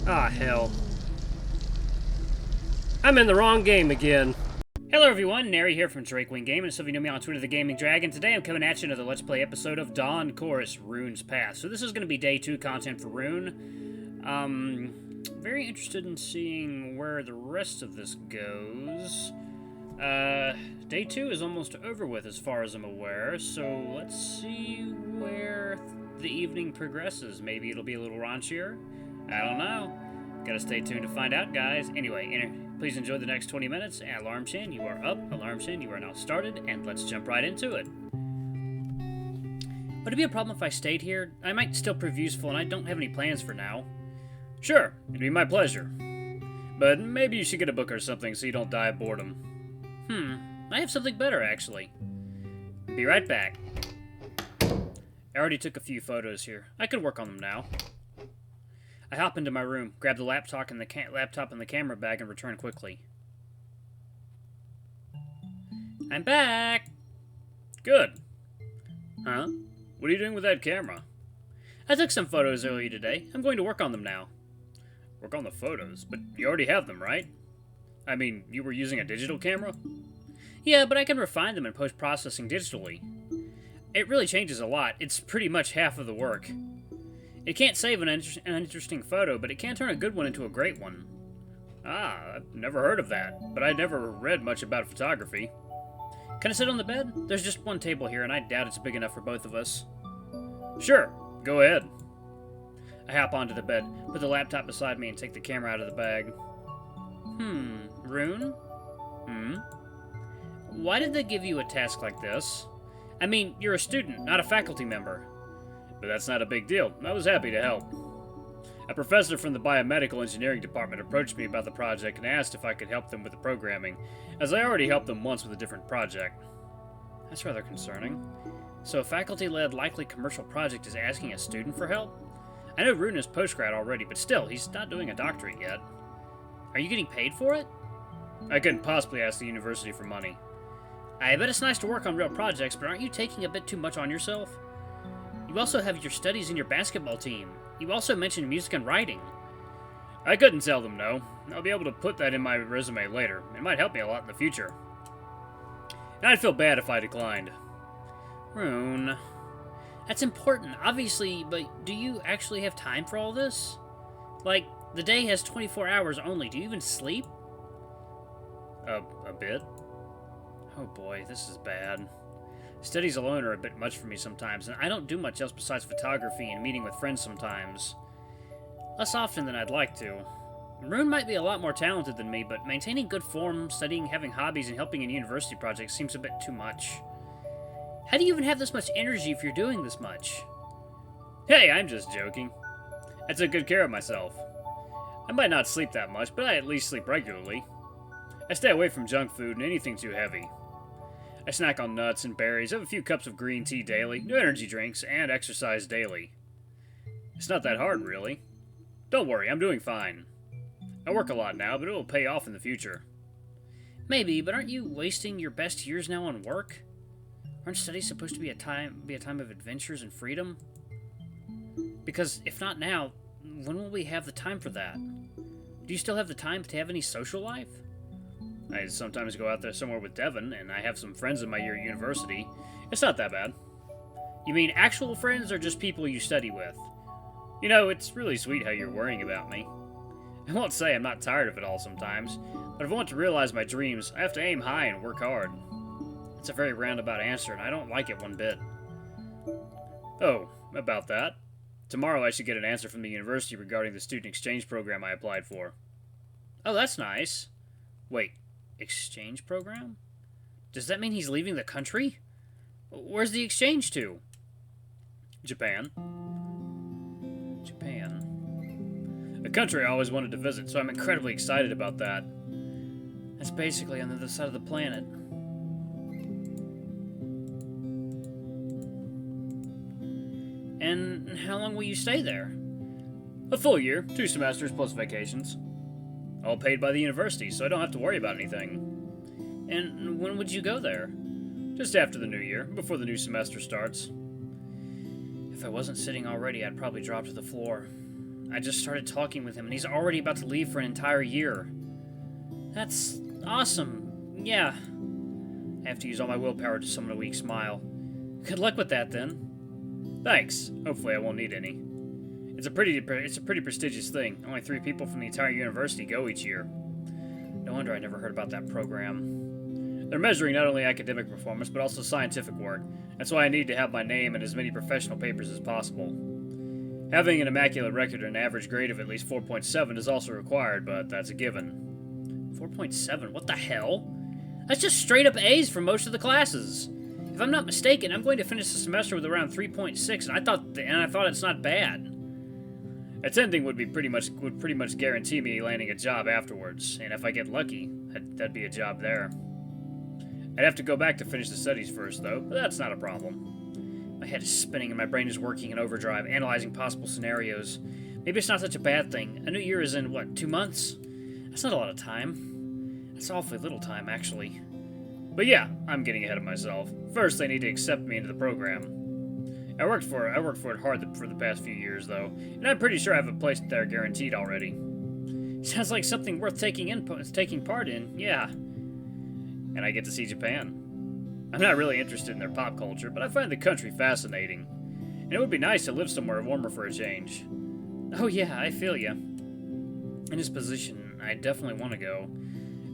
Ah, hell. I'm in the wrong game again. Hello everyone, Nary here from Drakewing Game, and some of you know me on Twitter, The Gaming Dragon. Today I'm coming at you another Let's Play episode of Dawn Chorus, Rune's Path. So this is going to be Day 2 content for Rune. Very interested in seeing where the rest of this goes. Day 2 is almost over with as far as I'm aware, so let's see where the evening progresses. Maybe it'll be a little raunchier? I don't know. Gotta stay tuned to find out, guys. Anyway, please enjoy the next 20 minutes. And Alarm Shin, you are up. Alarm Shin, you are now started. And let's jump right into it. Would it be a problem if I stayed here? I might still prove useful, and I don't have any plans for now. Sure, it'd be my pleasure. But maybe you should get a book or something so you don't die of boredom. I have something better, actually. Be right back. I already took a few photos here. I could work on them now. I hop into my room, grab the laptop and the camera bag, and return quickly. I'm back! Good. Huh? What are you doing with that camera? I took some photos earlier today. I'm going to work on them now. Work on the photos? But you already have them, right? I mean, you were using a digital camera? Yeah, but I can refine them in post-processing digitally. It really changes a lot. It's pretty much half of the work. It can't save an interesting photo, but it can turn a good one into a great one. Ah, I've never heard of that, but I never read much about photography. Can I sit on the bed? There's just one table here, and I doubt it's big enough for both of us. Sure, go ahead. I hop onto the bed, put the laptop beside me, and take the camera out of the bag. Rune? Why did they give you a task like this? I mean, you're a student, not a faculty member. But that's not a big deal. I was happy to help. A professor from the biomedical engineering department approached me about the project and asked if I could help them with the programming, as I already helped them once with a different project. That's rather concerning. So a faculty-led, likely commercial project is asking a student for help? I know Rune is postgrad already, but still, he's not doing a doctorate yet. Are you getting paid for it? I couldn't possibly ask the university for money. I bet it's nice to work on real projects, but aren't you taking a bit too much on yourself? You also have your studies and your basketball team. You also mentioned music and writing. I couldn't tell them no. I'll be able to put that in my resume later. It might help me a lot in the future. I'd feel bad if I declined. Rune. That's important, obviously, but do you actually have time for all this? Like, the day has 24 hours only. Do you even sleep? A bit. Oh boy, this is bad. Studies alone are a bit much for me sometimes, and I don't do much else besides photography and meeting with friends sometimes. Less often than I'd like to. Rune might be a lot more talented than me, but maintaining good form, studying, having hobbies, and helping in university projects seems a bit too much. How do you even have this much energy if you're doing this much? Hey, I'm just joking. I took good care of myself. I might not sleep that much, but I at least sleep regularly. I stay away from junk food and anything too heavy. I snack on nuts and berries, have a few cups of green tea daily, no energy drinks, and exercise daily. It's not that hard, really. Don't worry, I'm doing fine. I work a lot now, but it will pay off in the future. Maybe, but aren't you wasting your best years now on work? Aren't studies supposed to be a time of adventures and freedom? Because if not now, when will we have the time for that? Do you still have the time to have any social life? I sometimes go out there somewhere with Devon, and I have some friends in my year at university. It's not that bad. You mean actual friends or just people you study with? You know, it's really sweet how you're worrying about me. I won't say I'm not tired of it all sometimes, but if I want to realize my dreams, I have to aim high and work hard. It's a very roundabout answer, and I don't like it one bit. Oh, about that. Tomorrow I should get an answer from the university regarding the student exchange program I applied for. Oh, that's nice. Wait. Exchange program? Does that mean he's leaving the country? Where's the exchange to? Japan. Japan. A country I always wanted to visit, so I'm incredibly excited about that. That's basically on the other side of the planet. And how long will you stay there? A full year, 2 semesters plus vacations. All paid by the university, so I don't have to worry about anything. And when would you go there? Just after the new year, before the new semester starts. If I wasn't sitting already, I'd probably drop to the floor. I just started talking with him, and he's already about to leave for an entire year. That's awesome. Yeah. I have to use all my willpower to summon a weak smile. Good luck with that, then. Thanks. Hopefully I won't need any. It's a pretty prestigious thing. Only 3 people from the entire university go each year. No wonder I never heard about that program. They're measuring not only academic performance, but also scientific work. That's why I need to have my name in as many professional papers as possible. Having an immaculate record and an average grade of at least 4.7 is also required, but that's a given. 4.7? What the hell? That's just straight up A's for most of the classes. If I'm not mistaken, I'm going to finish the semester with around 3.6, and I thought it's not bad. Attending would pretty much guarantee me landing a job afterwards, and if I get lucky, that'd be a job there. I'd have to go back to finish the studies first, though, but that's not a problem. My head is spinning and my brain is working in overdrive, analyzing possible scenarios. Maybe it's not such a bad thing. A new year is in, what, 2 months? That's not a lot of time. That's awfully little time, actually. But yeah, I'm getting ahead of myself. First, they need to accept me into the program. I worked for it hard for the past few years, though, and I'm pretty sure I have a place there guaranteed already. Sounds like something worth taking part in, yeah. And I get to see Japan. I'm not really interested in their pop culture, but I find the country fascinating. And it would be nice to live somewhere warmer for a change. Oh yeah, I feel ya. In his position, I definitely want to go.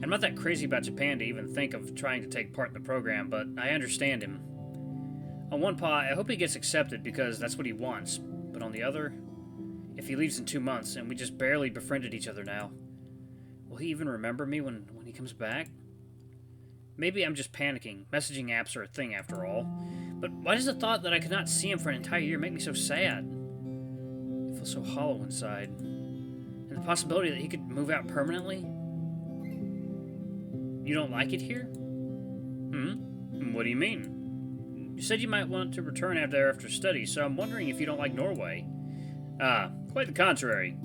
I'm not that crazy about Japan to even think of trying to take part in the program, but I understand him. On one paw, I hope he gets accepted because that's what he wants, but on the other, if he leaves in 2 months and we just barely befriended each other now, will he even remember me when he comes back? Maybe I'm just panicking. Messaging apps are a thing after all. But why does the thought that I could not see him for an entire year make me so sad? I feel so hollow inside. And the possibility that he could move out permanently? You don't like it here? What do you mean? You said you might want to return after study, so I'm wondering if you don't like Norway. Quite the contrary.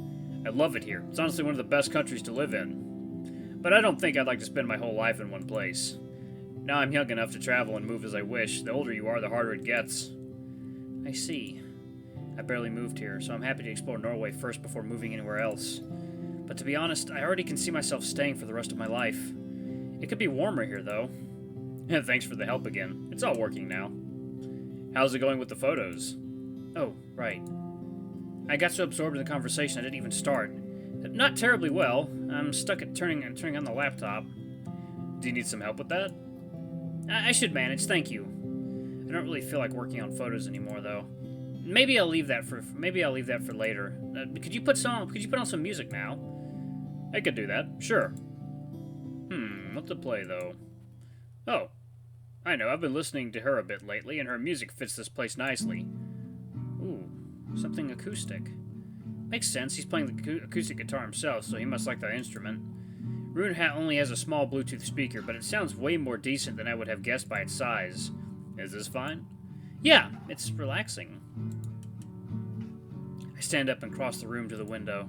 I love it here. It's honestly one of the best countries to live in. But I don't think I'd like to spend my whole life in one place. Now I'm young enough to travel and move as I wish. The older you are, the harder it gets. I see. I barely moved here, so I'm happy to explore Norway first before moving anywhere else. But to be honest, I already can see myself staying for the rest of my life. It could be warmer here, though. And thanks for the help again. It's all working now. How's it going with the photos? Oh, right. I got so absorbed in the conversation I didn't even start. Not terribly well. I'm stuck at turning on the laptop. Do you need some help with that? I should manage, thank you. I don't really feel like working on photos anymore, though. Maybe I'll leave that for later. Could you put on some music now? I could do that, sure. What to play though? Oh, I know. I've been listening to her a bit lately, and her music fits this place nicely. Ooh, something acoustic. Makes sense. He's playing the acoustic guitar himself, so he must like that instrument. Rune only has a small Bluetooth speaker, but it sounds way more decent than I would have guessed by its size. Is this fine? Yeah, it's relaxing. I stand up and cross the room to the window.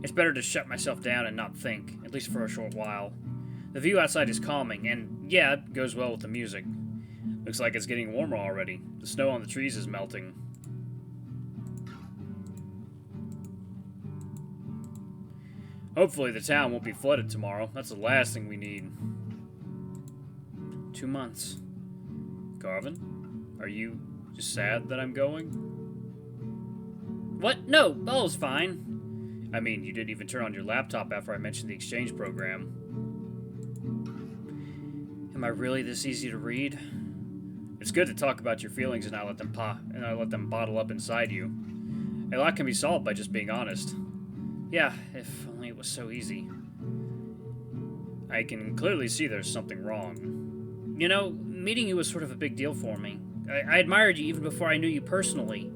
It's better to shut myself down and not think, at least for a short while. The view outside is calming, and yeah, it goes well with the music. Looks like it's getting warmer already. The snow on the trees is melting. Hopefully the town won't be flooded tomorrow. That's the last thing we need. 2 months. Carvine, are you just sad that I'm going? What? No, all's fine. I mean, you didn't even turn on your laptop after I mentioned the exchange program. Am I really this easy to read? It's good to talk about your feelings and not let them bottle up inside you. A lot can be solved by just being honest. Yeah, if only it was so easy. I can clearly see there's something wrong. You know, meeting you was sort of a big deal for me. I admired you even before I knew you personally.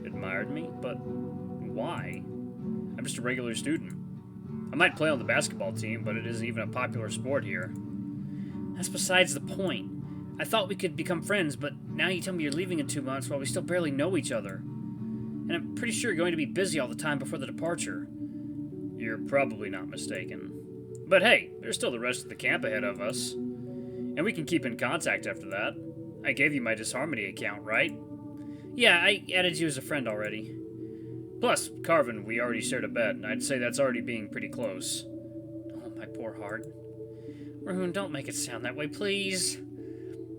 Admired me? But why? I'm just a regular student. I might play on the basketball team, but it isn't even a popular sport here. That's besides the point. I thought we could become friends, but now you tell me you're leaving in 2 months while we still barely know each other. And I'm pretty sure you're going to be busy all the time before the departure. You're probably not mistaken. But hey, there's still the rest of the camp ahead of us. And we can keep in contact after that. I gave you my Disharmony account, right? Yeah, I added you as a friend already. Plus, Carvine, we already shared a bed, and I'd say that's already being pretty close. Oh, my poor heart. Rune, don't make it sound that way, please.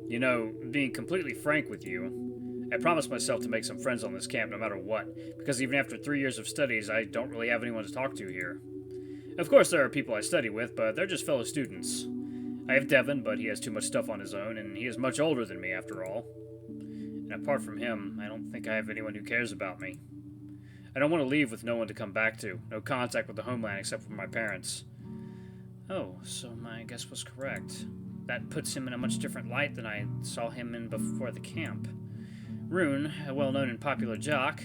You know, being completely frank with you, I promised myself to make some friends on this camp no matter what, because even after 3 years of studies, I don't really have anyone to talk to here. Of course, there are people I study with, but they're just fellow students. I have Devin, but he has too much stuff on his own, and he is much older than me, after all. And apart from him, I don't think I have anyone who cares about me. I don't want to leave with no one to come back to, no contact with the homeland except for my parents. Oh, so my guess was correct. That puts him in a much different light than I saw him in before the camp. Rune, a well-known and popular jock,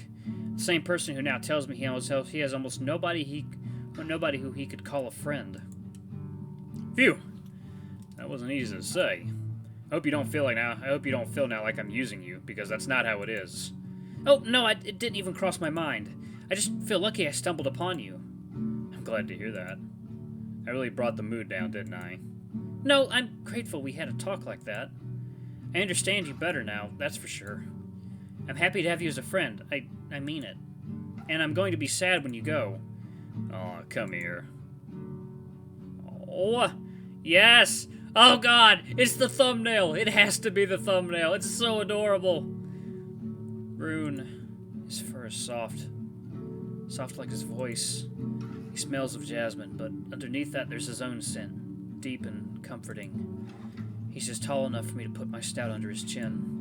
the same person who now tells me he has almost nobody who he could call a friend. Phew! That wasn't easy to say. I hope you don't feel now like I'm using you, because that's not how it is. Oh, no, it didn't even cross my mind. I just feel lucky I stumbled upon you. I'm glad to hear that. I really brought the mood down, didn't I? No, I'm grateful we had a talk like that. I understand you better now, that's for sure. I'm happy to have you as a friend. I mean it. And I'm going to be sad when you go. Aw, come here. Oh, yes! Oh god, it's the thumbnail! It has to be the thumbnail. It's so adorable. Rune, his fur is soft like his voice. He smells of jasmine, but underneath that there's his own scent, deep and comforting. He's just tall enough for me to put my snout under his chin.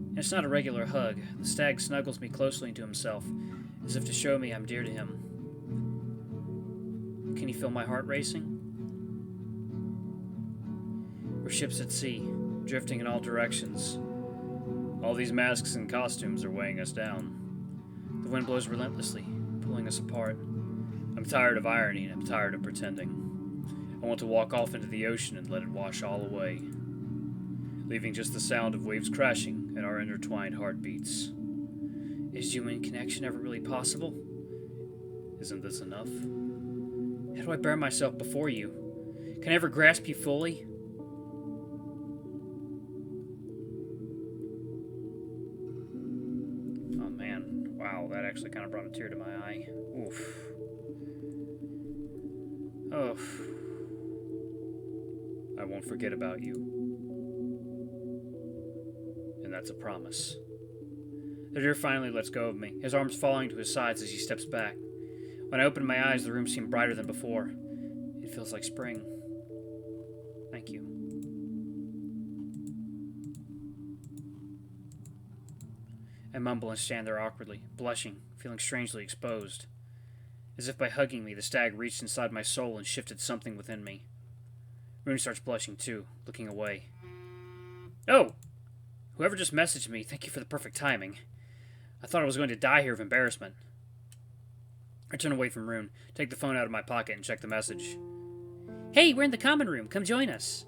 And it's not a regular hug. The stag snuggles me closely into himself, as if to show me I'm dear to him. Can you feel my heart racing? We're ships at sea, drifting in all directions. All these masks and costumes are weighing us down. The wind blows relentlessly, pulling us apart. I'm tired of irony and I'm tired of pretending. I want to walk off into the ocean and let it wash all away, leaving just the sound of waves crashing and our intertwined heartbeats. Is human connection ever really possible? Isn't this enough? How do I bear myself before you? Can I ever grasp you fully? Oh man, wow, that actually kind of brought a tear to my eye. Oof. Oh. I won't forget about you. And that's a promise. The deer finally lets go of me, his arms falling to his sides as he steps back. When I open my eyes, the room seemed brighter than before. It feels like spring. Thank you. I mumble and stand there awkwardly, blushing, feeling strangely exposed. As if by hugging me, the stag reached inside my soul and shifted something within me. Rune starts blushing too, looking away. Oh! Whoever just messaged me, thank you for the perfect timing. I thought I was going to die here of embarrassment. I turn away from Rune, take the phone out of my pocket, and check the message. Hey, we're in the common room. Come join us.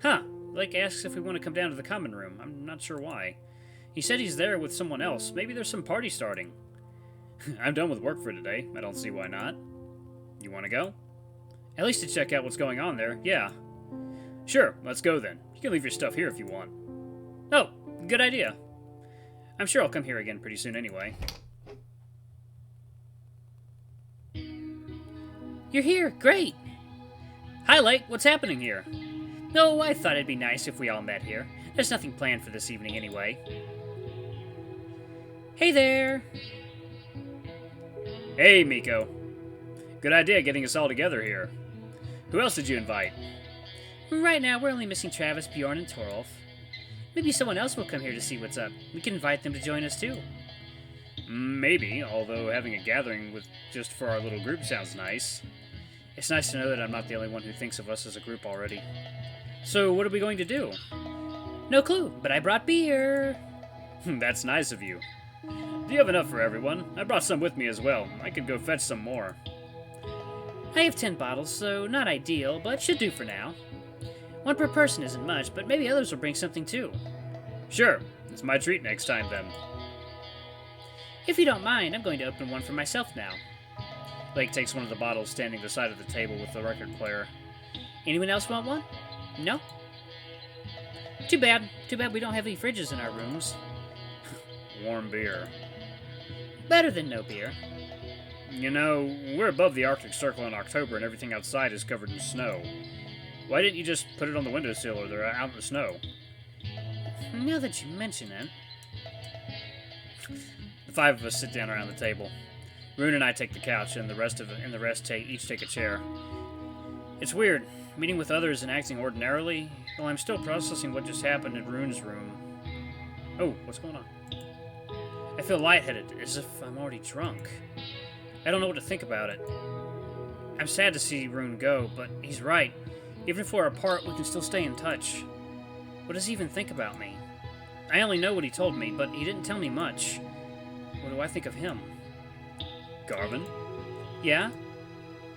Huh. Blake asks if we want to come down to the common room. I'm not sure why. He said he's there with someone else. Maybe there's some party starting. I'm done with work for today. I don't see why not. You want to go? At least to check out what's going on there, yeah. Sure, let's go then. You can leave your stuff here if you want. Oh, good idea. I'm sure I'll come here again pretty soon anyway. You're here, great! Hi, Lake, what's happening here? No, I thought it'd be nice if we all met here. There's nothing planned for this evening anyway. Hey there! Hey, Miko. Good idea getting us all together here. Who else did you invite? Right now, we're only missing Travis, Bjorn, and Torolf. Maybe someone else will come here to see what's up. We can invite them to join us, too. Maybe, although having a gathering with just for our little group sounds nice. It's nice to know that I'm not the only one who thinks of us as a group already. So, what are we going to do? No clue, but I brought beer. That's nice of you. Do you have enough for everyone? I brought some with me as well. I could go fetch some more. I have 10 bottles, so not ideal, but should do for now. One per person isn't much, but maybe others will bring something too. Sure, it's my treat next time then. If you don't mind, I'm going to open one for myself now. Blake takes one of the bottles standing beside of the table with the record player. Anyone else want one? No? Too bad. Too bad we don't have any fridges in our rooms. Warm beer. Better than no beer. You know, we're above the Arctic Circle in October and everything outside is covered in snow. Why didn't you just put it on the windowsill or they're out in the snow? Now that you mention it... The five of us sit down around the table. Rune and I take the couch, and the rest each take a chair. It's weird, meeting with others and acting ordinarily, while I'm still processing what just happened in Rune's room. Oh, what's going on? I feel lightheaded, as if I'm already drunk. I don't know what to think about it. I'm sad to see Rune go, but he's right. Even if we're apart, we can still stay in touch. What does he even think about me? I only know what he told me, but he didn't tell me much. What do I think of him? Carvine? Yeah?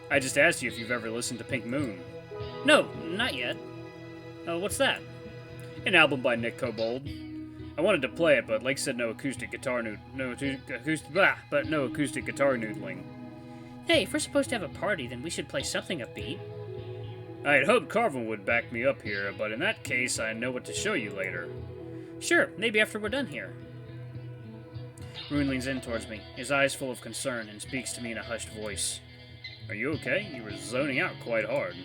I just asked you if you've ever listened to Pink Moon. No, not yet. What's that? An album by Nick Kobold. I wanted to play it, but Lake said no acoustic guitar noodling. Hey, if we're supposed to have a party, then we should play something upbeat. I had hoped Carvine would back me up here, but in that case, I know what to show you later. Sure, maybe after we're done here. Rune leans in towards me, his eyes full of concern, and speaks to me in a hushed voice. Are you okay? You were zoning out quite hard.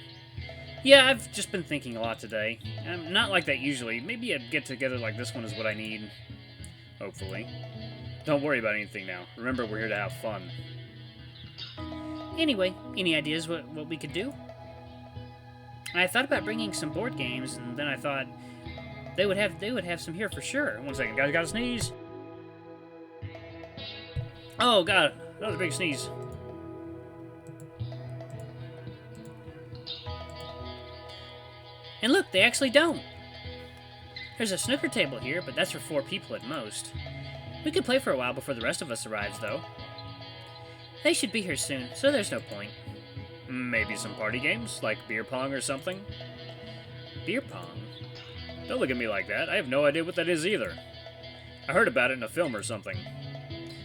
Yeah, I've just been thinking a lot today. I'm not like that usually. Maybe a get-together like this one is what I need. Hopefully. Don't worry about anything now. Remember, we're here to have fun. Anyway, any ideas what we could do? I thought about bringing some board games, and then I thought they would have some here for sure. One second, guys, gotta sneeze. Oh god, another big sneeze. And look, they actually don't. There's a snooker table here, but that's for 4 people at most. We could play for a while before the rest of us arrives, though. They should be here soon, so there's no point. Maybe some party games, like beer pong or something? Beer pong? Don't look at me like that. I have no idea what that is either. I heard about it in a film or something.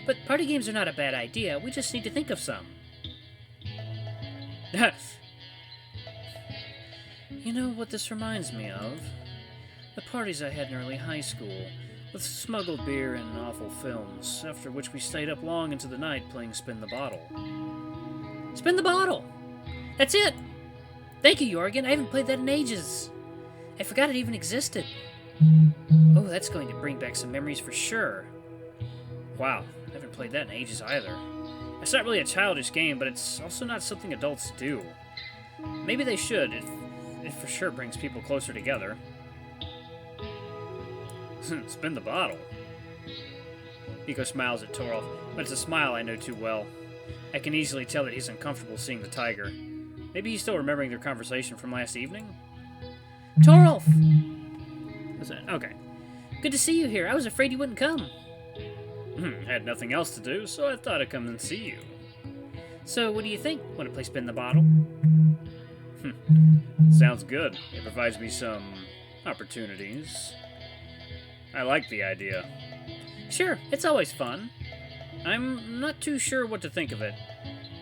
But party games are not a bad idea. We just need to think of some. You know what this reminds me of? The parties I had in early high school, with smuggled beer and awful films, after which we stayed up long into the night playing Spin the Bottle. Spin the Bottle! That's it! Thank you, Jorgen. I haven't played that in ages. I forgot it even existed. Oh, that's going to bring back some memories for sure. Wow, I haven't played that in ages either. It's not really a childish game, but it's also not something adults do. Maybe they should. It for sure brings people closer together. Spin the bottle. Nico smiles at Torolf, but it's a smile I know too well. I can easily tell that he's uncomfortable seeing the tiger. Maybe he's still remembering their conversation from last evening? Torolf! What's that? Okay. Good to see you here. I was afraid you wouldn't come. Had nothing else to do, so I thought I'd come and see you. So, what do you think? Want to play Spin the Bottle? Sounds good. It provides me some opportunities. I like the idea. Sure, it's always fun. I'm not too sure what to think of it.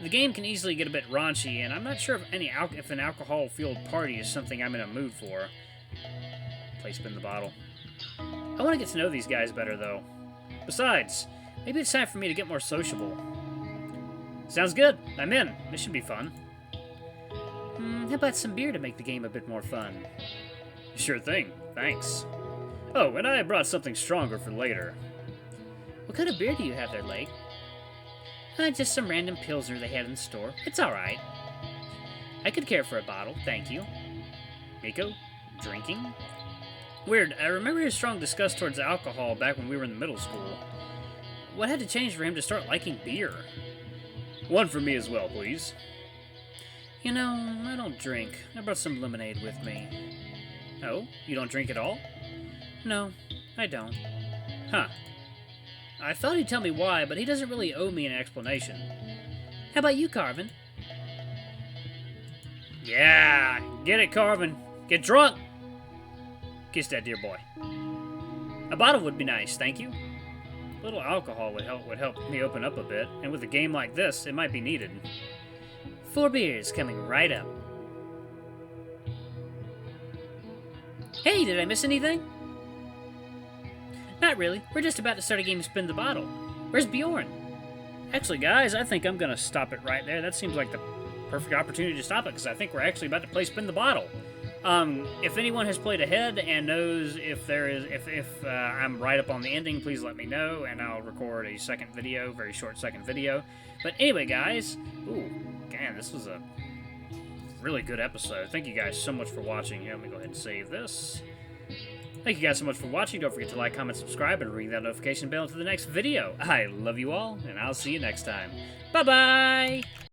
The game can easily get a bit raunchy, and I'm not sure if an alcohol-fueled party is something I'm in a mood for. Play Spin the Bottle. I want to get to know these guys better, though. Besides, maybe it's time for me to get more sociable. Sounds good. I'm in. This should be fun. How about some beer to make the game a bit more fun? Sure thing. Thanks. Oh, and I brought something stronger for later. What kind of beer do you have there, Lake? Just some random Pilsner they had in the store. It's alright. I could care for a bottle, thank you. Nico? Drinking? Weird, I remember his strong disgust towards alcohol back when we were in middle school. What had to change for him to start liking beer? One for me as well, please. You know, I don't drink. I brought some lemonade with me. Oh? You don't drink at all? No, I don't. Huh. I thought he'd tell me why, but he doesn't really owe me an explanation. How about you, Carvine? Yeah! Get it, Carvine. Get drunk! Kiss that dear boy. A bottle would be nice, thank you. A little alcohol would help me open up a bit, and with a game like this, it might be needed. 4 beers coming right up. Hey, did I miss anything? Not really. We're just about to start a game of Spin the Bottle. Where's Bjorn? Actually, guys, I think I'm going to stop it right there. That seems like the perfect opportunity to stop it, because I think we're actually about to play Spin the Bottle. If anyone has played ahead and knows if I'm right up on the ending, please let me know, and I'll record a second video, very short second video. But anyway, guys, ooh, man, this was a really good episode. Thank you guys so much for watching. Here, let me go ahead and save this. Thank you guys so much for watching. Don't forget to like, comment, subscribe, and ring that notification bell to the next video. I love you all, and I'll see you next time. Bye-bye!